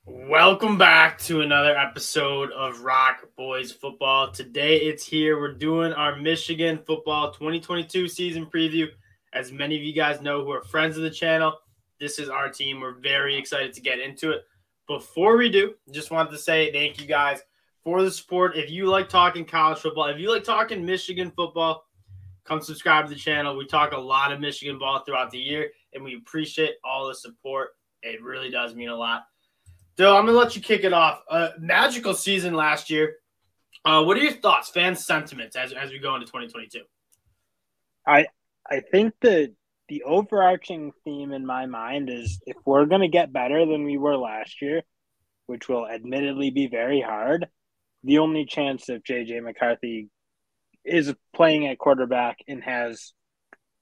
Welcome back to another episode of ROC Boys Football. Today it's here. We're doing our Michigan Football 2022 season preview. As many of you guys know who are friends of the channel, this is our team. We're very excited to get into it. Before we do, just wanted to say thank you guys for the support. If you like talking college football, if you like talking Michigan football, come subscribe to the channel. We talk a lot of Michigan ball throughout the year, and we appreciate all the support. It really does mean a lot. Dill, I'm going to let you kick it off. Magical season last year. What are your thoughts, fan sentiments, as we go into 2022? I think the overarching theme in my mind is if we're going to get better than we were last year, which will admittedly be very hard, the only chance if J.J. McCarthy is playing at quarterback and has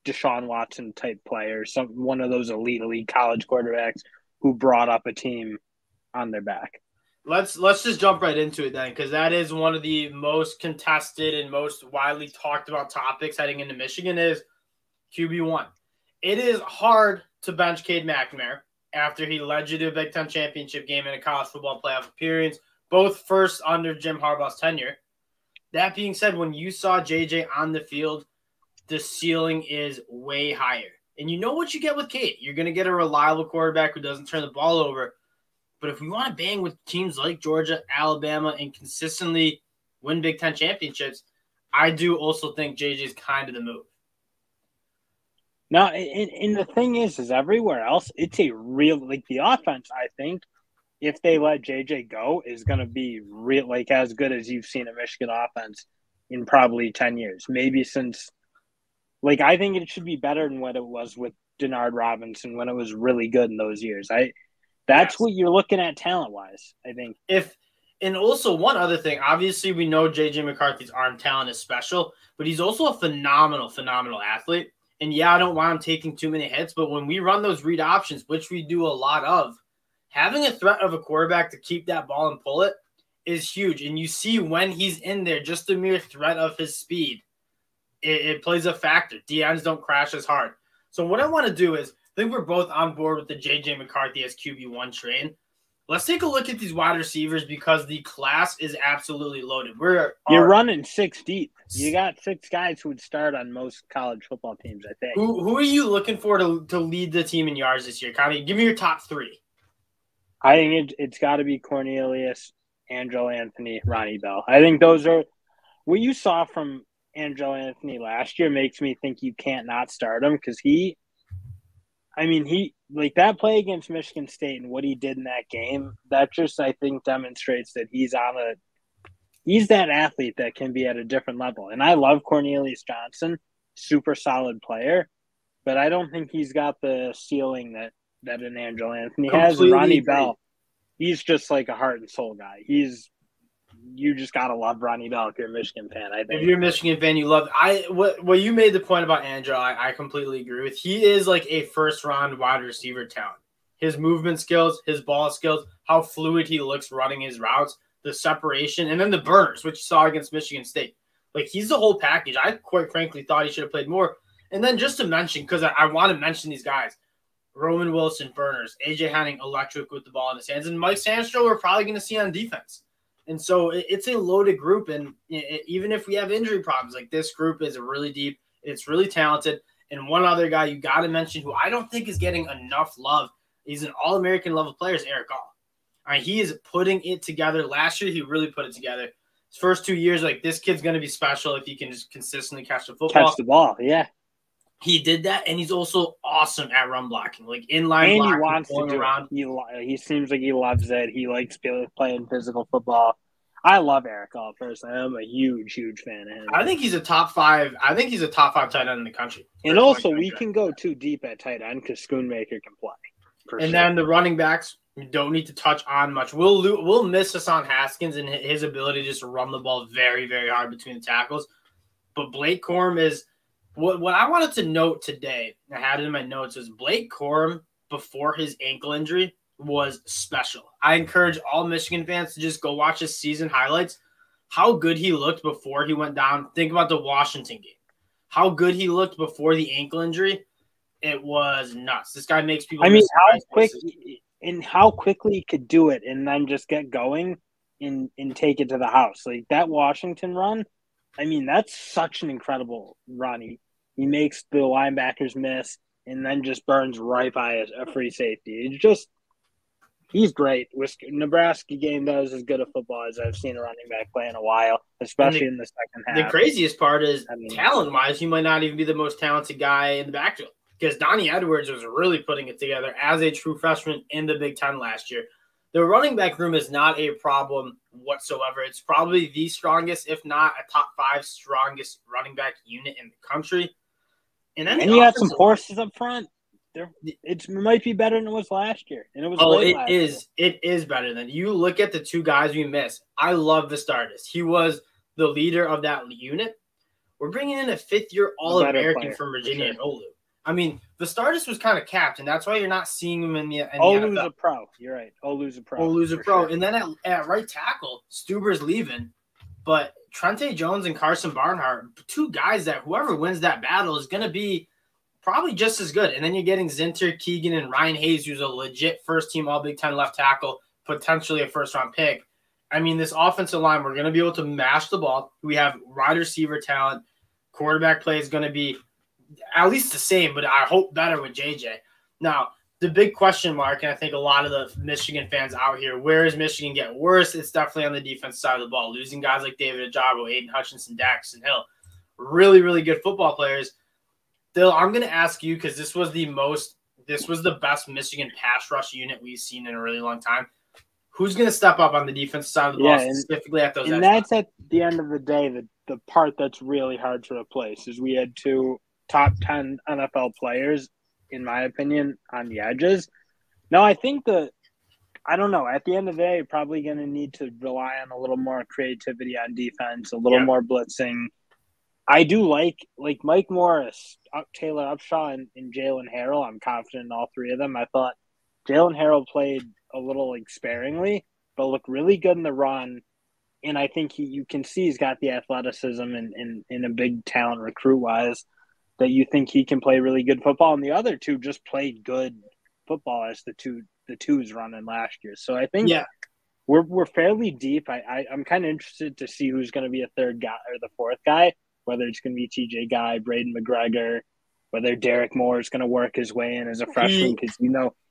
Deshaun Watson type players, one of those elite college quarterbacks who brought up a team on their back. Let's just jump right into it then, because that is one of the most contested and most widely talked about topics heading into Michigan is QB1. It is hard to bench Cade McNamara after he led you to a Big Ten championship game and a college football playoff appearance, both first under Jim Harbaugh's tenure. That being said, when you saw JJ on the field, the ceiling is way higher. And you know what you get with Cade. You're going to get a reliable quarterback who doesn't turn the ball over. But if we want to bang with teams like Georgia, Alabama, and consistently win Big Ten championships, I do also think JJ is kind of the move. No, and the thing is everywhere else, it's a real, like the offense, I think, if they let JJ go, is going to be real, like as good as you've seen a Michigan offense in probably 10 years. Maybe since, like, I think it should be better than what it was with Denard Robinson when it was really good in those years. That's what you're looking at talent-wise, I think. And also one other thing, obviously we know J.J. McCarthy's arm talent is special, but he's also a phenomenal athlete. And yeah, I don't want him taking too many hits, but when we run those read options, which we do a lot of, having a threat of a quarterback to keep that ball and pull it is huge. And you see when he's in there, just the mere threat of his speed, it plays a factor. DNs don't crash as hard. So what I want to do is, I think we're both on board with the J.J. McCarthy as QB1 train. Let's take a look at these wide receivers because the class is absolutely loaded. You're running 6 deep. You got 6 guys who would start on most college football teams, I think. Who are you looking for to lead the team in yards this year? Connie, give me your top 3. I think it's got to be Cornelius, Angelo Anthony, Ronnie Bell. I think those are – what you saw from Angelo Anthony last year makes me think you can't not start him because he like that play against Michigan State and what he did in that game, that just, I think, demonstrates that he's that athlete that can be at a different level. And I love Cornelius Johnson, super solid player, but I don't think he's got the ceiling that an Angelo Anthony has. And Ronnie Bell, he's just like a heart and soul guy. You just gotta love Ronnie Bell if you're a Michigan fan. I think if you're a Michigan fan, you love what you made the point about Angelo. I completely agree with. He is like a first round wide receiver talent. His movement skills, his ball skills, how fluid he looks running his routes, the separation, and then the burners, which you saw against Michigan State. Like he's the whole package. I quite frankly thought he should have played more. And then just to mention, because I want to mention these guys. Roman Wilson, burners, AJ Henning, electric with the ball in his hands, and Mike Sandstrom we're probably going to see on defense. And so it's a loaded group, and even if we have injury problems, like this group is really deep, it's really talented. And one other guy you got to mention who I don't think is getting enough love, he's an All-American level player, is Eric Gall. He is putting it together. Last year, he really put it together. His first 2 years, like this kid's going to be special if he can just consistently catch the football. Catch the ball, yeah. He did that, and he's also awesome at run blocking, like inline blocking. He wants to do around. He seems like he loves it. He likes playing physical football. I love Eric Gall personally. I'm a huge fan of him. I think he's a top 5. I think he's a top 5 tight end in the country. And also, we can go too deep at tight end because Schoonmaker can play. And then the running backs, we don't need to touch on much. We'll miss Hassan Haskins and his ability to just run the ball very, very hard between the tackles. But Blake Corum is what I wanted to note today. I had it in my notes is Blake Corum before his ankle injury was special. I encourage all Michigan fans to just go watch his season highlights. How good he looked before he went down. Think about the Washington game. How good he looked before the ankle injury. It was nuts. This guy makes people. I mean, how quick and how quickly he could do it and then just get going and take it to the house. Like that Washington run, I mean, that's such an incredible run. He makes the linebackers miss and then just burns right by a free safety. It's just, he's great. Nebraska game does as good a football as I've seen a running back play in a while, especially in the second half. The craziest part is, talent-wise, he might not even be the most talented guy in the backfield because Donnie Edwards was really putting it together as a true freshman in the Big Ten last year. The running back room is not a problem whatsoever. It's probably the strongest, if not a top 5 strongest running back unit in the country. And then you got some horses up front. It might be better than it was last year. And it was It is better than. You look at the 2 guys we missed. I love Vistardis. He was the leader of that unit. We're bringing in a 5th-year All-American from Virginia and Olu. I mean, Vistardis was kind of capped, and that's why you're not seeing him in the Olu's a pro. You're right. Olu's a pro. Sure. And then at right tackle, Stuber's leaving. But Trente Jones and Carson Barnhart, 2 guys that whoever wins that battle is going to be probably just as good. And then you're getting Zinter, Keegan, and Ryan Hayes, who's a legit first-team All-Big Ten left tackle, potentially a first-round pick. I mean, this offensive line, we're going to be able to mash the ball. We have wide receiver talent. Quarterback play is going to be at least the same, but I hope better with JJ. Now, the big question mark, and I think a lot of the Michigan fans out here, where is Michigan getting worse? It's definitely on the defense side of the ball. Losing guys like David Ajabo, Aiden Hutchinson, Daxton Hill. Really, really good football players. Bill, I'm going to ask you because this was the best Michigan pass rush unit we've seen in a really long time. Who's going to step up on the defensive side of the ball, specifically at those edge? And that's at the end of the day, the part that's really hard to replace is we had 2 top 10 NFL players, in my opinion, on the edges. Now, I think I don't know. At the end of the day, probably going to need to rely on a little more creativity on defense, a little more blitzing. I do like Mike Morris, Taylor Upshaw, and Jalen Harrell. I'm confident in all 3 of them. I thought Jalen Harrell played a little sparingly, but looked really good in the run. And I think you can see he's got the athleticism and a big talent recruit-wise that you think he can play really good football. And the other 2 just played good football as the twos running last year. So I think we're fairly deep. I'm kind of interested to see who's going to be a 3rd guy or the 4th guy, whether it's going to be TJ Guy, Braden McGregor, whether Derek Moore is going to work his way in as a freshman because,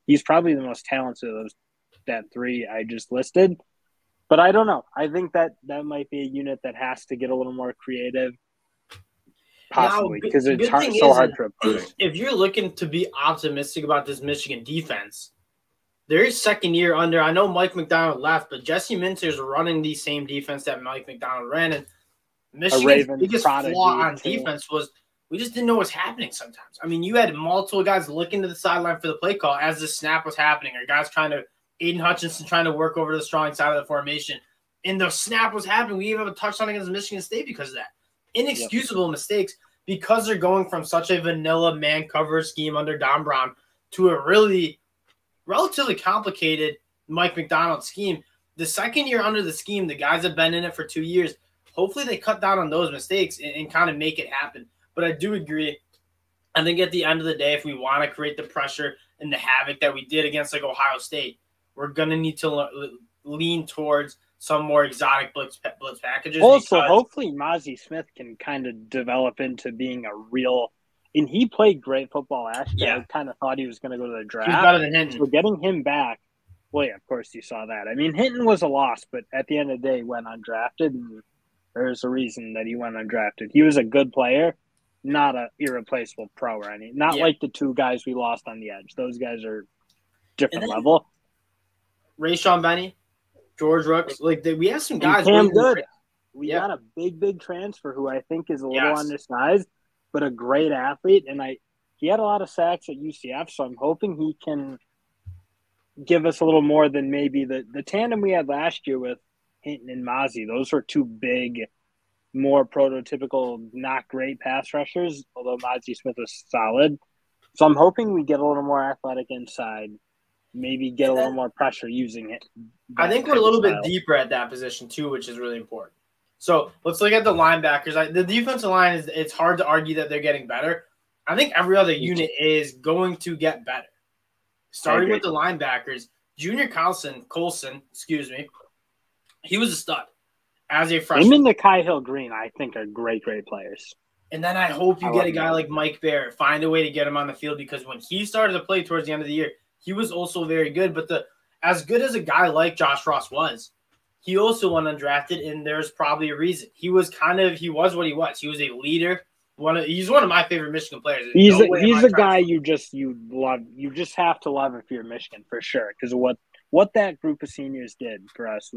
he's probably the most talented of that 3 I just listed. But I don't know. I think that might be a unit that has to get a little more creative, possibly, because it's so hard to replace. If you're looking to be optimistic about this Michigan defense, their 2nd year under, I know Mike McDonald left, but Jesse Minter's running the same defense that Mike McDonald ran. And Michigan's biggest flaw on defense was we just didn't know what's happening sometimes. I mean, you had multiple guys looking to the sideline for the play call as the snap was happening, or guys Aiden Hutchinson trying to work over to the strong side of the formation. And the snap was happening. We even have a touchdown against Michigan State because of that. Inexcusable mistakes because they're going from such a vanilla man cover scheme under Don Brown to a really relatively complicated Mike McDonald scheme. The 2nd year under the scheme, the guys have been in it for 2 years. Hopefully they cut down on those mistakes and kind of make it happen. But I do agree. I think at the end of the day, if we want to create the pressure and the havoc that we did against Ohio State, we're going to need to lean towards some more exotic blitz packages. Also, hopefully Mozzie Smith can kind of develop into being a real – and he played great football last year. I kind of thought he was going to go to the draft. He's better than Hinton. So getting him back – well, yeah, of course you saw that. I mean, Hinton was a loss, but at the end of the day, he went undrafted, and there's a reason that he went undrafted. He was a good player, not an irreplaceable pro or anything. Not like the 2 guys we lost on the edge. Those guys are different level. Rayshawn Benny, George Rooks, we have some guys. Really good. We got a big transfer who I think is a little undersized, but a great athlete. And he had a lot of sacks at UCF, so I'm hoping he can give us a little more than maybe the tandem we had last year with Hinton and Mozzie. Those were 2 big, more prototypical, not great pass rushers, although Mozzie Smith was solid. So I'm hoping we get a little more athletic inside. Maybe get a little more pressure using it. I think we're a little bit deeper at that position too, which is really important. So let's look at the linebackers. The defensive line it's hard to argue that they're getting better. I think every other unit is going to get better. Starting with the linebackers, Junior Colson, he was a stud as a Him freshman. and Nikai Hill-Green, I think, are great players. And then I hope you get a guy like Mike Barrett, find a way to get him on the field, because when he started to play towards the end of the year, he was also very good. But as good as a guy like Josh Ross was, he also went undrafted, and there's probably a reason. He was what he was. He was a leader. He's one of my favorite Michigan players. He's a guy you love. You just have to love if you're Michigan for sure, because what that group of seniors did for us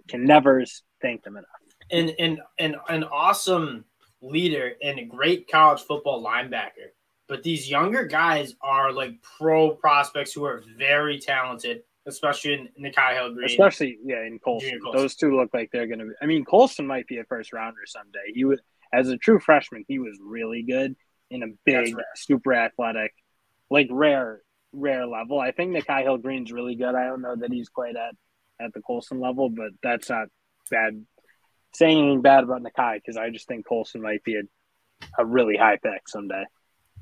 can never thank them enough. And an awesome leader and a great college football linebacker. But these younger guys are like pro prospects who are very talented, especially in Nikai Hill-Green. Especially, in Colson. Those two look like they're going to be – I mean, Colson might be a first-rounder someday. He was, as a true freshman, he was really good in a big, super athletic, like rare level. I think Nikai Hill-Green's really good. I don't know that he's played at the Colson level, but that's not bad saying anything bad about Nikai, because I just think Colson might be a really high pick someday.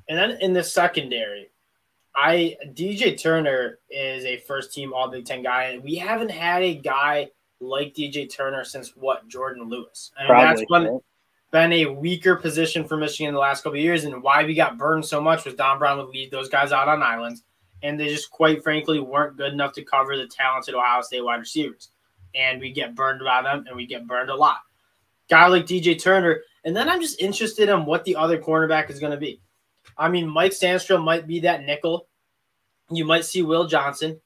And then in the secondary, DJ Turner is a first-team All-Big Ten guy, and we haven't had a guy like DJ Turner since Jordan Lewis. I mean, that's been a weaker position for Michigan in the last couple of years, and why we got burned so much was Don Brown would leave those guys out on islands, and they just quite frankly weren't good enough to cover the talented Ohio State wide receivers. And we get burned by them, and we get burned a lot. Guy like DJ Turner, and then I'm just interested in what the other cornerback is going to be. I mean, Mike Sandstrom might be that nickel. You might see Will Johnson.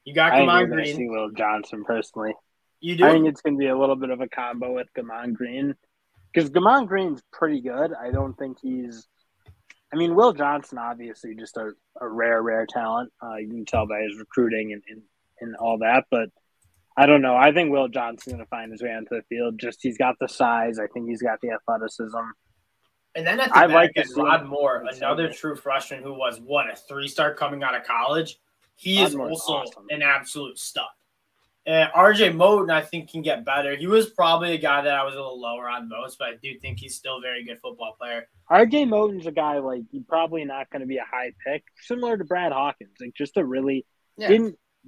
You got Gamon Green. I see Will Johnson personally. You do? I think it's going to be a little bit of a combo with Gamon Green, because Gamon Green's pretty good. I don't think he's – I mean, Will Johnson obviously just a rare talent. You can tell by his recruiting and all that, but I don't know. I think Will Johnson's going to find his way onto the field. Just he's got the size. I think he's got the athleticism. And then at the back is Rod Moore, another true freshman who was, a 3-star coming out of college. He is also an absolute stud. RJ Moten, I think, can get better. He was probably a guy that I was a little lower on most, but I do think he's still a very good football player. RJ Moten's a guy, like, he's probably not going to be a high pick, similar to Brad Hawkins. Like, just a really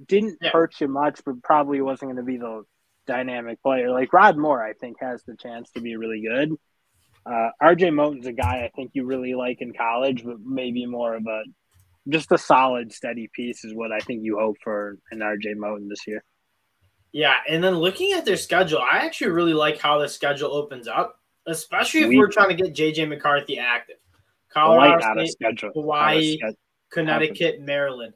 didn't hurt you much, but probably wasn't going to be the dynamic player. Like, Rod Moore, I think, has the chance to be really good. RJ Moten's a guy I think you really like in college, but maybe more of just a solid, steady piece is what I think you hope for in RJ Moten this year. Yeah, and then looking at their schedule, I actually really like how the schedule opens up, especially if we're trying to get J.J. McCarthy active. Colorado State, Hawaii, Connecticut, Maryland.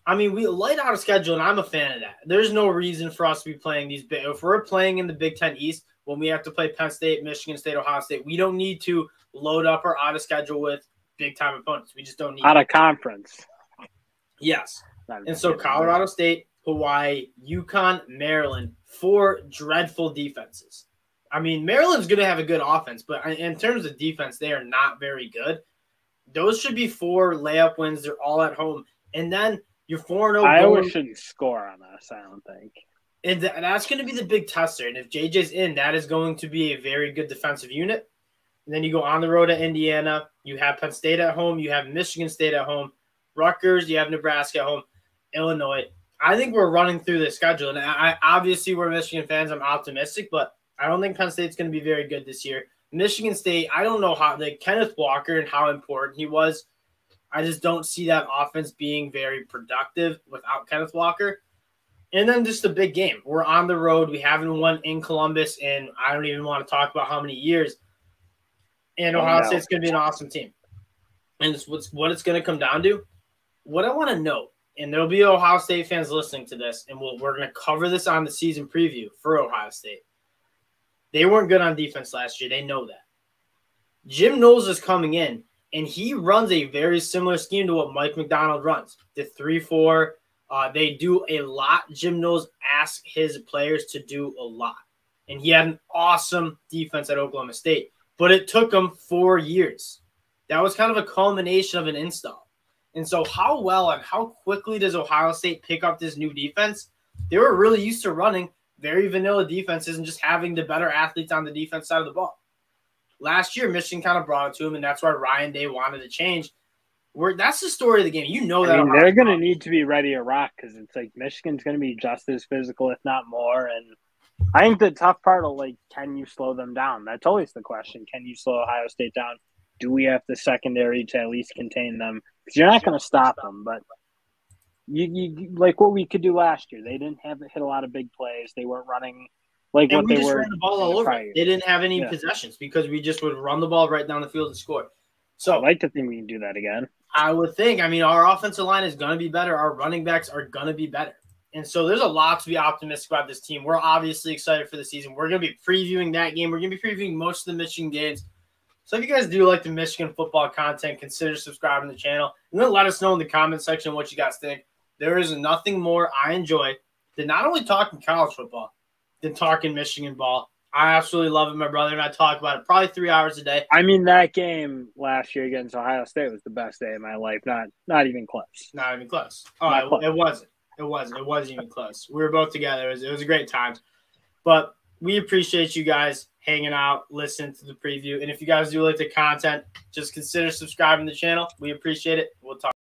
I mean, we light out a schedule, and I'm a fan of that. There's no reason for us to be playing these big. If we're playing in the Big Ten East, when we have to play Penn State, Michigan State, Ohio State, we don't need to load up or out of schedule with big-time opponents. We just don't need out of conference. Yes. And so Colorado State, Hawaii, UConn, Maryland, 4 dreadful defenses. I mean, Maryland's going to have a good offense, but in terms of defense, they are not very good. Those should be 4 layup wins. They're all at home. And then you're 4-0. Iowa shouldn't score on us, I don't think. And that's going to be the big tester. And if JJ's in, that is going to be a very good defensive unit. And then you go on the road to Indiana. You have Penn State at home. You have Michigan State at home. Rutgers, you have Nebraska at home. Illinois. I think we're running through the schedule. And obviously we're Michigan fans. I'm optimistic, but I don't think Penn State's going to be very good this year. Michigan State, I don't know how – Kenneth Walker and how important he was. I just don't see that offense being very productive without Kenneth Walker. And then just a big game. We're on the road. We haven't won in Columbus in I don't even want to talk about how many years. And Ohio State's going to be an awesome team. And what it's going to come down to, what I want to know, and there'll be Ohio State fans listening to this, and we're going to cover this on the season preview for Ohio State. They weren't good on defense last year. They know that. Jim Knowles is coming in, and he runs a very similar scheme to what Mike McDonald runs. The 3-4. They do a lot. Jim Knowles asks his players to do a lot. And he had an awesome defense at Oklahoma State. But it took him 4 years. That was kind of a culmination of an install. And so how well and how quickly does Ohio State pick up this new defense? They were really used to running very vanilla defenses and just having the better athletes on the defense side of the ball. Last year, Michigan kind of brought it to him, and that's why Ryan Day wanted to change. That's the story of the game. You know that. I mean, they're going to need to be ready to rock because it's like Michigan's going to be just as physical, if not more. And I think the tough part of, like, can you slow them down? That's always the question. Can you slow Ohio State down? Do we have the secondary to at least contain them? Because you're not going to stop them, but you like what we could do last year. They didn't hit a lot of big plays. They weren't running like what they were. Ran the ball all over. They didn't have any possessions because we just would run the ball right down the field and score. So I'd like to think we can do that again. I would think. I mean, our offensive line is going to be better. Our running backs are going to be better. And so there's a lot to be optimistic about this team. We're obviously excited for the season. We're going to be previewing that game. We're going to be previewing most of the Michigan games. So if you guys do like the Michigan football content, consider subscribing to the channel. And then let us know in the comment section what you guys think. There is nothing more I enjoy than not only talking college football, than talking Michigan ball. I absolutely love it. My brother and I talk about it probably 3 hours a day. I mean, that game last year against Ohio State was the best day of my life. Not even close. Not even close. Oh, it wasn't. It wasn't. It wasn't even close. We were both together. It was a great time. But we appreciate you guys hanging out, listening to the preview. And if you guys do like the content, just consider subscribing to the channel. We appreciate it. We'll talk.